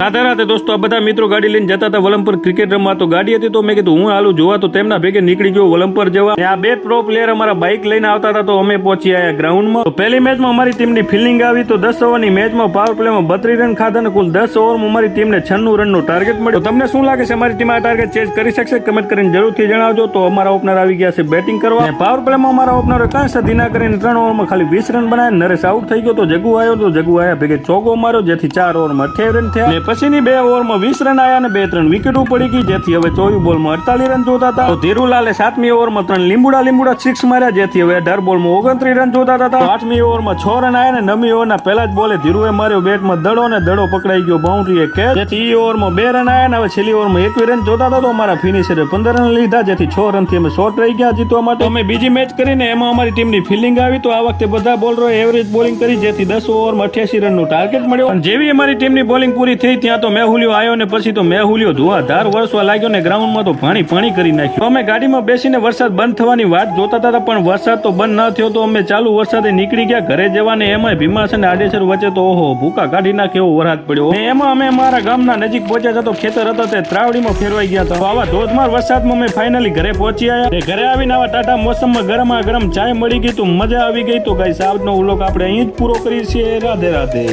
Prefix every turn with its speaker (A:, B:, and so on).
A: રાધે રાધે દોસ્તો, આ બધા મિત્રો ગાડી લઈને જતા હતા વલમપર ક્રિકેટ રમવા. તો ગાડી હતી તો મેં કીધું હું હાલું જોવા, તો તેમના ભેગે નીકળી ગયો વલમપર જવા. આ બે પ્રો પ્લેયર અમારા બાઇક લઈને આવતા હતા, તો અમે પહોંચી આવ્યા ગ્રાઉન્ડમાં. તો પહેલી મેચમાં અમારી ટીમની ફિલ્ડિંગ આવી, તો 10 ઓવરની મેચમાં પાવર પ્લેમાં 32 રન ખાધા અને કુલ 10 ઓવરમાં અમારી ટીમને 96 રનનો ટાર્ગેટ મળ્યો. તમને શું લાગે છે, અમારી ટીમ આ ટાર્ગેટ ચેઝ કરી શકશે? કમેન્ટ કરીને જરૂરથી જણાવજો. તો અમારા ઓપનર આવી ગયા છે બેટિંગ કરવા. પાવર પ્લેમાં અમારા ઓપનરે કાંઈ સદી ના કરીને 3 ઓવરમાં ખાલી 20 રન બનાવ્યા. નરેશ આઉટ થઈ ગયો, તો જગુ આવ્યો, તો જગુ આવ્યા ભેગે ચોગ્ગો માર્યો, જેથી 4 ઓવરમાં 28 રન થયા. અને પછીની 2 ઓવરમાં 20 રન આવ્યા અને 2-3 વિકેટો પડી ગઈ, જેથી હવે 24 બોલમાં 48 રન જોતા હતા. તો ધીરુલાલે 7મી ઓવરમાં 3 લીંબુડા 6 માર્યા, જેથી હવે 18 બોલમાં 29 રન જોતા હતા. 8મી ઓવરમાં 6 રન આવ્યા અને 9મી ઓવરના પહેલા જ બોલે ધીરુએ માર્યો બેટમાં દડો અને દડો પકડાઈ ગયો બાઉન્ડ્રીએ કેચ, જેથી ઈ ઓવરમાં 2 રન આવ્યા અને હવે છેલ્લી ઓવરમાં 21 રન જોતા હતા. તો અમારા ફિનિશરે 15 રન લીધા, જેથી 6 રનથી અમે શોર્ટ રહી ગયા જીતવા માટે. અમે બીજી મેચ કરીને એમાં અમારી ટીમની ફિલ્ડિંગ આવી, તો આ વખતે બધા બોલરોએ એવરેજ બોલિંગ કરી, જેથી 10 ઓવરમાં 88 રનનું ટાર્ગેટ મળ્યો. અને જેવી અમારી ટીમની બોલિંગ પૂરી થઈ, ત્યાં તો મેહુલિયો આવ્યો ને પછી તો મેહુલિયો ધુઆધાર વરસવા લાગ્યો ને ગ્રાઉન્ડમાં તો પાણી કરી નાખ્યું. અમે ગાડીમાં બેસીને વરસાદ બંધ થવાની વાત જોતા હતા, પણ વરસાદ તો બંધ ન થયો. તો અમે ચાલુ વરસાદે નીકળી ગયા ઘરે જવાને. એમાં ભીમાશ અને આડેસર વચ્ચે તો ઓહો ભૂકા કાઢી નાખે એવો વરસાદ પડ્યો. એમાં અમે અમારા ગામના નજીક પહોંચ્યા હતા, તો ખેતર હતા તે ત્રાવડીમાં ફેરવાઈ ગયા હતા. આવા ધોધમાર વરસાદમાં અમે ફાઇનલી ઘરે પહોંચી આવ્યા. ઘરે આવીને આવા ટાટા મોસમમાં ગરમા ગરમ ચાય મળી ગઈ, તો મજા આવી ગઈ. તો ગાઈસ આજનો વ્લોગ આપણે અહીં જ પૂરો કરીએ છીએ. રાધે રાધે.